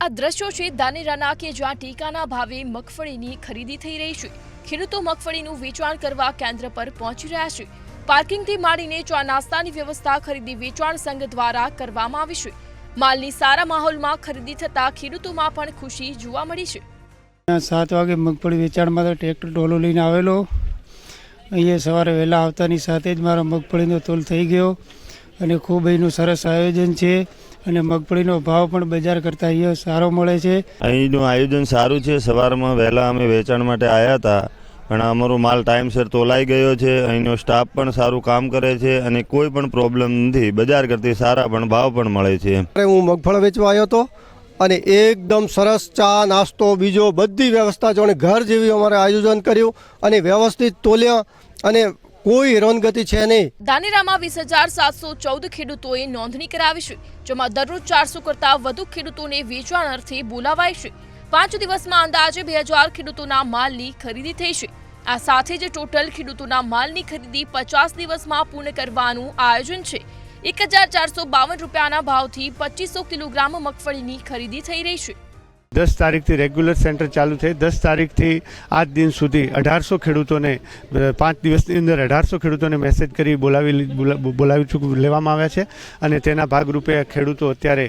આ દ્રશ્યો છે ધાનેરાના કે જ્યાં ટેકાના ભાવે મગફળીની ખરીદી થઈ રહી છે। ખેડૂતો મગફળીનું વેચાણ કરવા કેન્દ્ર પર પહોંચી રહ્યા છે। પાર્કિંગથી માંડીને ચા નાસ્તાની વ્યવસ્થા ખરીદી વેચાણ સંઘ દ્વારા કરવામાં આવી છે। માલની સારા માહોલમાં ખરીદી થતા ખેડૂતોમાં પણ ખુશી જોવા મળી છે। 7 વાગે મગફળી વેચાણમાં ટ્રેક્ટર ટોલો લઈને આવેલો। અહીંયા સવારે વહેલા આવતાની સાથે જ મારો મગફળીનો તોલ થઈ ગયો અને ખૂબ એનું સરસ આયોજન છે અને મગફળીનો ભાવ પણ બજાર કરતાં અહીંયા સારો મળે છે। અહીંનું આયોજન સારું છે। સવારમાં વહેલા અમે વેચાણ માટે આવ્યા હતા પણ અમારો માલ ટાઈમસર તોલાઈ ગયો છે। અહીંનો સ્ટાફ પણ સારું કામ કરે છે અને કોઈ પણ પ્રોબ્લેમ નથી। બજાર કરતી સારા પણ ભાવ પણ મળે છે। હું મગફળ વેચવા આવ્યો હતો અને એકદમ સરસ ચા નાસ્તો બીજો બધી વ્યવસ્થા જો ઘર જેવી અમારે આયોજન કર્યું અને વ્યવસ્થિત તોલ્યા અને કોઈ હેરાનગતિ છે નહીં। ધાનેરામાં 20,714 ખેડૂતોએ નોંધણી કરાવી છે, જેમાં દરરોજ 400 કરતાં વધુ ખેડૂતોને વેચાણ અર્થે બોલાવાય છે। 5 દિવસમાં અંદાજે 2000 ખેડૂતોના માલની ખરીદી થઈ છે। આ સાથે જ ટોટલ ખેડૂતોના માલની ખરીદી 50 દિવસમાં પૂર્ણ કરવાનું આયોજન છે। 1452 રૂપિયાના ભાવથી 2500 કિલોગ્રામ મગફળીની ખરીદી થઈ રહી છે। 10 તારીખથી રેગ્યુલર સેન્ટર ચાલુ છે। 10 તારીખથી આજ દિન સુધી 1800 ખેડૂતોને 5 દિવસની અંદર 1800 ખેડૂતોને મેસેજ કરી બોલાવી લેવામાં આવ્યા છે અને તેના ભાગરૂપે ખેડૂતો અત્યારે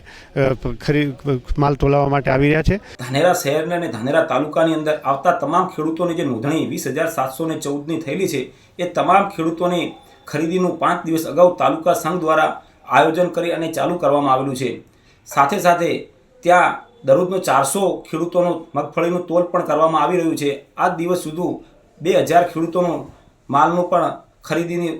માલ તોલાવવા માટે આવી રહ્યા છે। ધાનેરા શહેરને અને ધાનેરા તાલુકાની અંદર આવતા તમામ ખેડૂતોની જે નોંધણી 20,714ની થયેલી છે એ તમામ ખેડૂતોની ખરીદીનું 5 દિવસ અગાઉ તાલુકા સંઘ દ્વારા આયોજન કરી અને ચાલુ કરવામાં આવેલું છે। સાથે સાથે ત્યાં દરરોજનો 400 ખેડૂતોનો મગફળીનું તોલ પણ કરવામાં આવી રહ્યું છે। આ દિવસ સુધી 2000 ખેડૂતોનો માલનું પણ ખરીદીની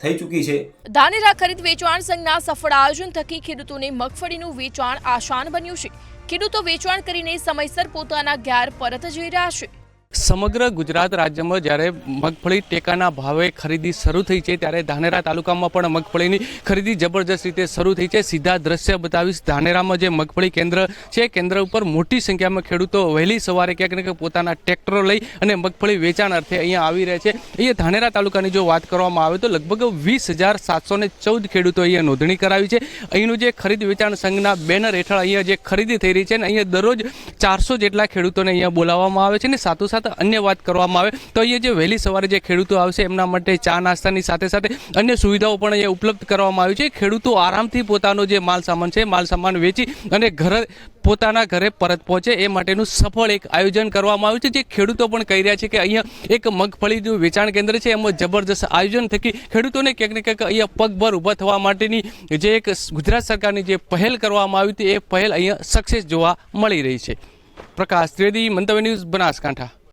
થઈ ચૂકી છે। ધાનેરા ખરીદ વેચાણ સંઘના સફળ આયોજન થકી ખેડૂતોને મગફળીનું વેચાણ આસાન બન્યું છે। ખેડૂતો વેચાણ કરીને સમયસર પોતાના ઘેર પરત જઈ રહ્યા છે। સમગ્ર ગુજરાત રાજ્યમાં જ્યારે મગફળી ટેકાના ભાવે ખરીદી શરૂ થઈ છે ત્યારે ધાનેરા તાલુકામાં પણ મગફળીની ખરીદી જબરજસ્ત રીતે શરૂ થઈ છે। સીધા દ્રશ્ય બતાવીશ। ધાનેરામાં જે મગફળી કેન્દ્ર છે, કેન્દ્ર ઉપર મોટી સંખ્યામાં ખેડૂતો વહેલી સવારે ક્યાંક ને ક્યાંક પોતાના ટ્રેક્ટરો લઈ અને મગફળી વેચાણ અર્થે અહીંયા આવી રહ્યા છે। અહીંયા ધાનેરા તાલુકાની જો વાત કરવામાં આવે તો લગભગ 20,714 ખેડૂતો અહીંયા નોંધણી કરાવી છે। અહીંનું જે ખરીદ વેચાણ સંઘના બેનર હેઠળ અહીંયા જે ખરીદી થઈ રહી છે અને અહીંયા દરરોજ 400 જેટલા ખેડૂતોને અહીંયા બોલાવવામાં આવે છે અને સાથોસાથ અન્ય વાત કરવામાં આવે તો અહીંયા જે વહેલી સવારે જે ખેડૂતો આવશે એમના માટે ચા નાસ્તાની સાથે સાથે અન્ય સુવિધાઓ પણ અહીંયા ઉપલબ્ધ કરવામાં આવી છે। ખેડૂતો આરામથી પોતાનો જે માલ સામાન છે માલ સામાન વેચી અને પોતાના ઘરે પરત પહોંચે એ માટેનું સફળ એક આયોજન કરવામાં આવ્યું છે। જે ખેડૂતો પણ કહી રહ્યા છે કે અહીંયા એક મગફળીનું વેચાણ કેન્દ્ર છે એમાં જબરજસ્ત આયોજન થકી ખેડૂતોને ક્યાંક ને ક્યાંક અહીંયા પગભર ઊભા થવા માટેની જે એક ગુજરાત સરકારની જે પહેલ કરવામાં આવી હતી એ પહેલ અહીંયા સક્સેસ જોવા મળી રહી છે। પ્રકાશ ત્રિવેદી, મંતવ્ય ન્યૂઝ, બનાસકાંઠા।